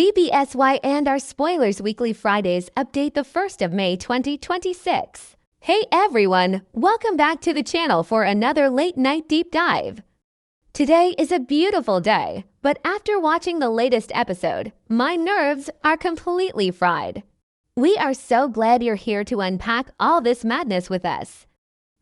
CBS Y&R Spoilers Weekly Fridays update the 1st of May 2026. Hey everyone, welcome back to the channel for another late night deep dive. Today is a beautiful day, but after watching the latest episode, my nerves are completely fried. We are so glad you're here to unpack all this madness with us.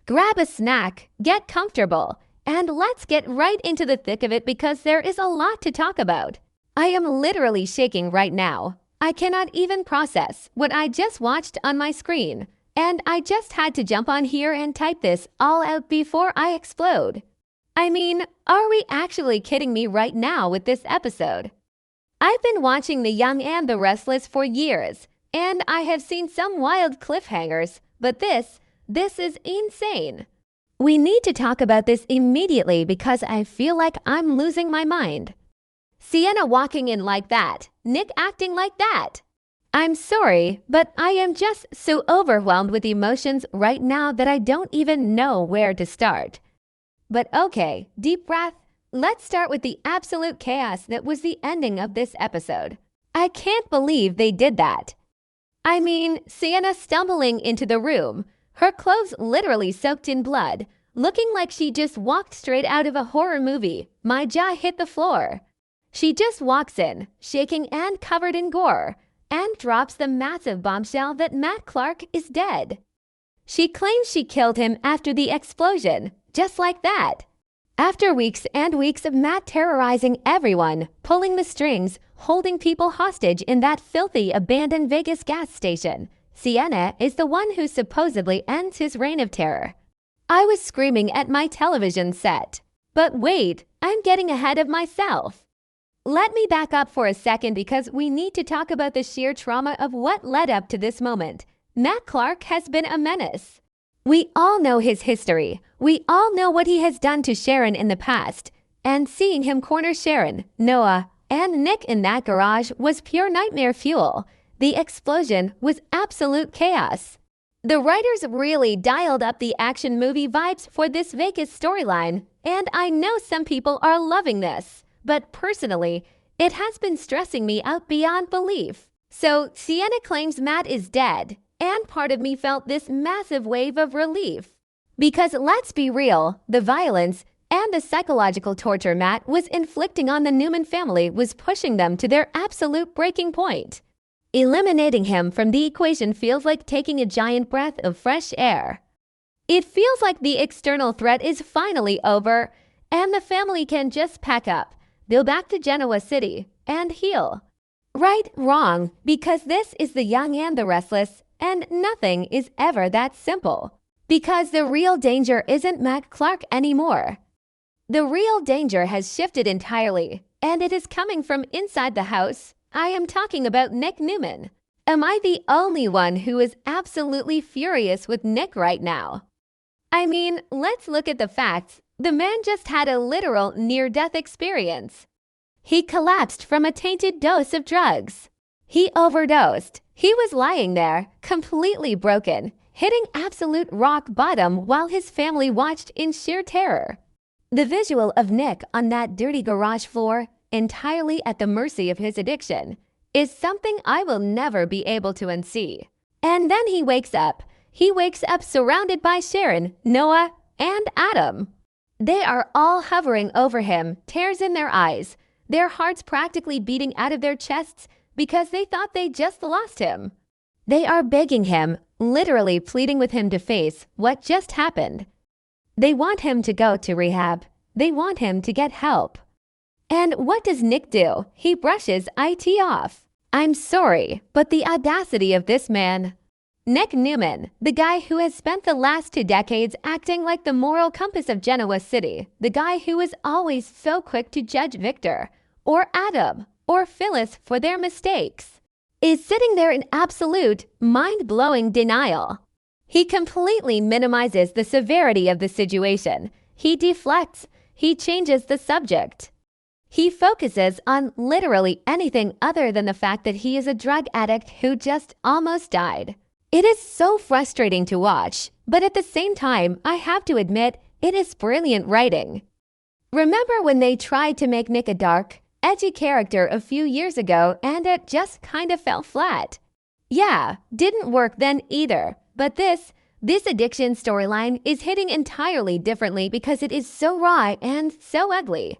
Grab a snack, get comfortable, and let's get right into the thick of it because there is a lot to talk about. I am literally shaking right now. I cannot even process what I just watched on my screen, and I just had to jump on here and type this all out before I explode. I mean, are we actually kidding me right now with this episode? I've been watching The Young and the Restless for years, and I have seen some wild cliffhangers, but this is insane. We need to talk about this immediately because I feel like I'm losing my mind. Sienna walking in like that, Nick acting like that. I'm sorry, but I am just so overwhelmed with emotions right now that I don't even know where to start. But okay, deep breath. Let's start with the absolute chaos that was the ending of this episode. I can't believe they did that. I mean, Sienna stumbling into the room, her clothes literally soaked in blood, looking like she just walked straight out of a horror movie. My jaw hit the floor. She just walks in, shaking and covered in gore, and drops the massive bombshell that Matt Clark is dead. She claims she killed him after the explosion, just like that. After weeks and weeks of Matt terrorizing everyone, pulling the strings, holding people hostage in that filthy abandoned Vegas gas station, Sienna is the one who supposedly ends his reign of terror. I was screaming at my television set. But wait, I'm getting ahead of myself. Let me back up for a second because we need to talk about the sheer trauma of what led up to this moment. Matt Clark has been a menace. We all know his history. We all know what he has done to Sharon in the past. And seeing him corner Sharon, Noah, and Nick in that garage was pure nightmare fuel. The explosion was absolute chaos. The writers really dialed up the action movie vibes for this Vegas storyline, and I know some people are loving this. But personally, it has been stressing me out beyond belief. So Sienna claims Matt is dead, and part of me felt this massive wave of relief. Because let's be real, the violence and the psychological torture Matt was inflicting on the Newman family was pushing them to their absolute breaking point. Eliminating him from the equation feels like taking a giant breath of fresh air. It feels like the external threat is finally over, and the family can just pack up, go back to Genoa City, and heal. Right, wrong, because this is The Young and the Restless, and nothing is ever that simple. Because the real danger isn't Matt Clark anymore. The real danger has shifted entirely, and it is coming from inside the house. I am talking about Nick Newman. Am I the only one who is absolutely furious with Nick right now? I mean, let's look at the facts. The man just had a literal near-death experience. He collapsed from a tainted dose of drugs. He overdosed. He was lying there, completely broken, hitting absolute rock bottom while his family watched in sheer terror. The visual of Nick on that dirty garage floor, entirely at the mercy of his addiction, is something I will never be able to unsee. And then he wakes up. He wakes up surrounded by Sharon, Noah, and Adam. They are all hovering over him, tears in their eyes, their hearts practically beating out of their chests because they thought they just lost him. They are begging him, literally pleading with him to face what just happened. They want him to go to rehab. They want him to get help. And what does Nick do? He brushes it off. I'm sorry, but the audacity of this man. Nick Newman, the guy who has spent the last 2 decades acting like the moral compass of Genoa City, the guy who is always so quick to judge Victor, or Adam, or Phyllis for their mistakes, is sitting there in absolute, mind-blowing denial. He completely minimizes the severity of the situation. He deflects. He changes the subject. He focuses on literally anything other than the fact that he is a drug addict who just almost died. It is so frustrating to watch, but at the same time, I have to admit, it is brilliant writing. Remember when they tried to make Nick a dark, edgy character a few years ago and it just kind of fell flat. Yeah, didn't work then either, but this addiction storyline is hitting entirely differently because it is so raw and so ugly.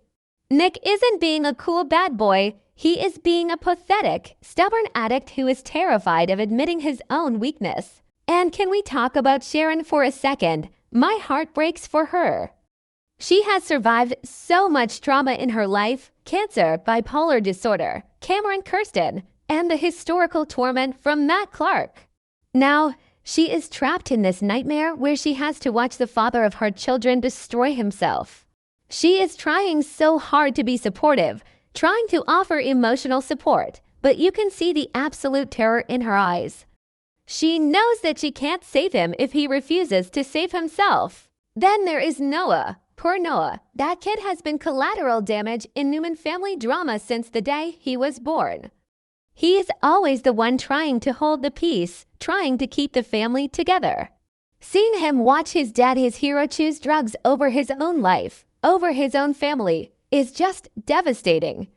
Nick isn't being a cool bad boy, he is being a pathetic, stubborn addict who is terrified of admitting his own weakness. And can we talk about Sharon for a second? My heart breaks for her. She has survived so much trauma in her life: cancer, bipolar disorder, Cameron Kirsten, and the historical torment from Matt Clark. Now, she is trapped in this nightmare where she has to watch the father of her children destroy himself. She is trying so hard to be supportive, trying to offer emotional support, but you can see the absolute terror in her eyes. She knows that she can't save him if he refuses to save himself. Then there is Noah. Poor Noah. That kid has been collateral damage in Newman family drama since the day he was born. He is always the one trying to hold the peace, trying to keep the family together. Seeing him watch his dad, his hero, choose drugs over his own life, over his own family, is just devastating.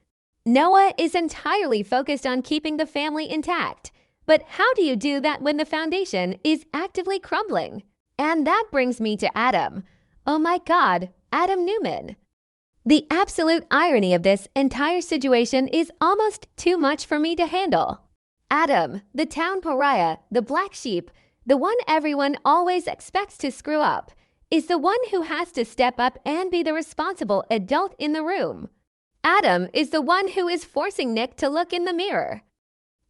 Noah is entirely focused on keeping the family intact. But how do you do that when the foundation is actively crumbling? And that brings me to Adam. Oh my God, Adam Newman. The absolute irony of this entire situation is almost too much for me to handle. Adam, the town pariah, the black sheep, the one everyone always expects to screw up, is the one who has to step up and be the responsible adult in the room. Adam is the one who is forcing Nick to look in the mirror.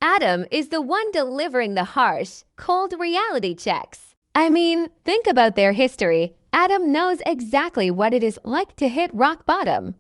Adam is the one delivering the harsh, cold reality checks. I mean, think about their history. Adam knows exactly what it is like to hit rock bottom.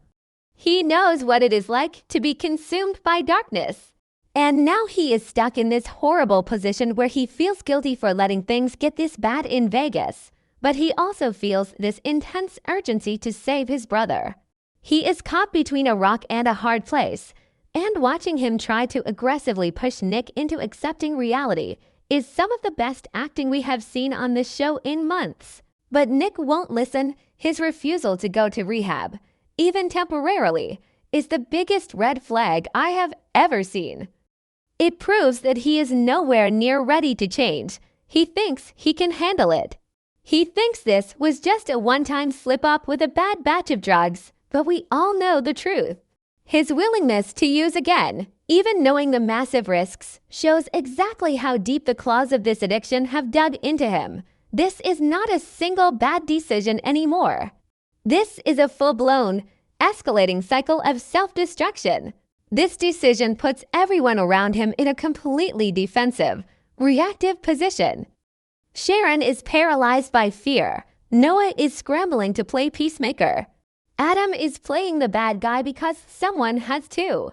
He knows what it is like to be consumed by darkness. And now he is stuck in this horrible position where he feels guilty for letting things get this bad in Vegas. But he also feels this intense urgency to save his brother. He is caught between a rock and a hard place. And watching him try to aggressively push Nick into accepting reality is some of the best acting we have seen on this show in months. But Nick won't listen. His refusal to go to rehab, even temporarily, is the biggest red flag I have ever seen. It proves that he is nowhere near ready to change. He thinks he can handle it. He thinks this was just a one-time slip-up with a bad batch of drugs, but we all know the truth. His willingness to use again, even knowing the massive risks, shows exactly how deep the claws of this addiction have dug into him. This is not a single bad decision anymore. This is a full-blown, escalating cycle of self-destruction. This decision puts everyone around him in a completely defensive, reactive position. Sharon is paralyzed by fear. Noah is scrambling to play peacemaker. Adam is playing the bad guy because someone has to.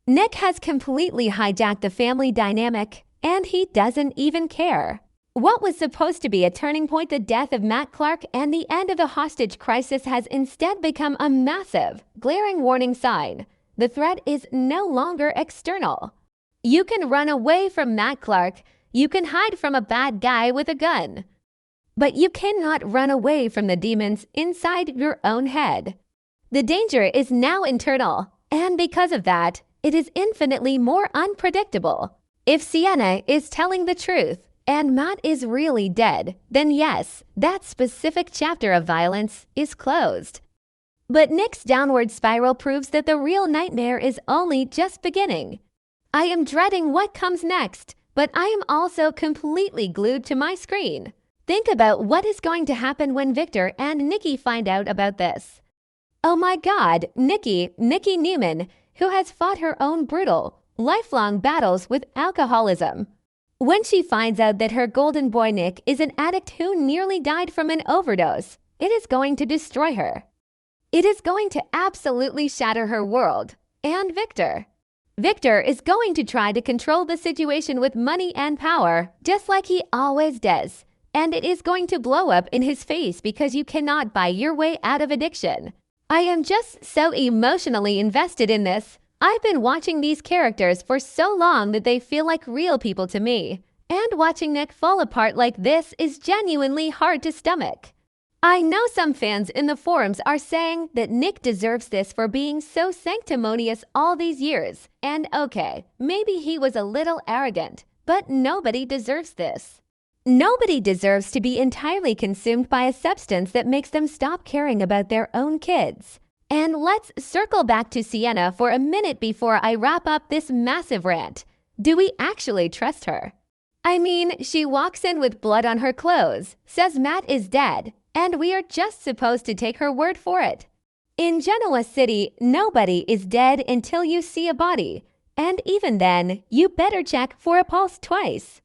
Nick has completely hijacked the family dynamic, and he doesn't even care. What was supposed to be a turning point, the death of Matt Clark and the end of the hostage crisis, has instead become a massive, glaring warning sign. The threat is no longer external. You can run away from Matt Clark. You can hide from a bad guy with a gun. But you cannot run away from the demons inside your own head. The danger is now internal, and because of that, it is infinitely more unpredictable. If Sienna is telling the truth, and Matt is really dead, then yes, that specific chapter of violence is closed. But Nick's downward spiral proves that the real nightmare is only just beginning. I am dreading what comes next, but I am also completely glued to my screen. Think about what is going to happen when Victor and Nikki find out about this. Oh my God, Nikki Newman, who has fought her own brutal, lifelong battles with alcoholism. When she finds out that her golden boy Nick is an addict who nearly died from an overdose, it is going to destroy her. It is going to absolutely shatter her world. And Victor. Victor is going to try to control the situation with money and power, just like he always does. And it is going to blow up in his face because you cannot buy your way out of addiction. I am just so emotionally invested in this. I've been watching these characters for so long that they feel like real people to me. And watching Nick fall apart like this is genuinely hard to stomach. I know some fans in the forums are saying that Nick deserves this for being so sanctimonious all these years. And okay, maybe he was a little arrogant, but nobody deserves this. Nobody deserves to be entirely consumed by a substance that makes them stop caring about their own kids. And let's circle back to Sienna for a minute before I wrap up this massive rant. Do we actually trust her? I mean, she walks in with blood on her clothes, says Matt is dead, and we are just supposed to take her word for it. In Genoa City, nobody is dead until you see a body, and even then, you better check for a pulse twice.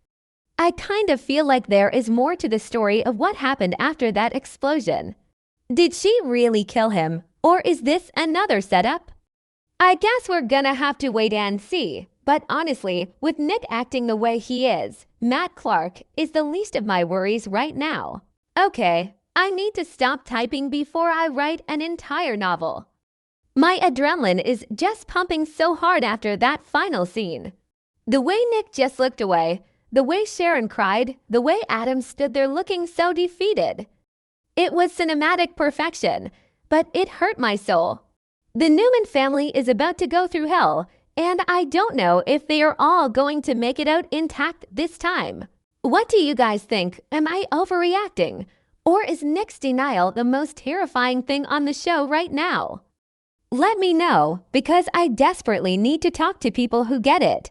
I kind of feel like there is more to the story of what happened after that explosion. Did she really kill him, or is this another setup? I guess we're gonna have to wait and see, but honestly, with Nick acting the way he is, Matt Clark is the least of my worries right now. Okay, I need to stop typing before I write an entire novel. My adrenaline is just pumping so hard after that final scene. The way Nick just looked away, the way Sharon cried, the way Adam stood there looking so defeated. It was cinematic perfection, but it hurt my soul. The Newman family is about to go through hell, and I don't know if they are all going to make it out intact this time. What do you guys think? Am I overreacting? Or is Nick's denial the most terrifying thing on the show right now? Let me know, because I desperately need to talk to people who get it.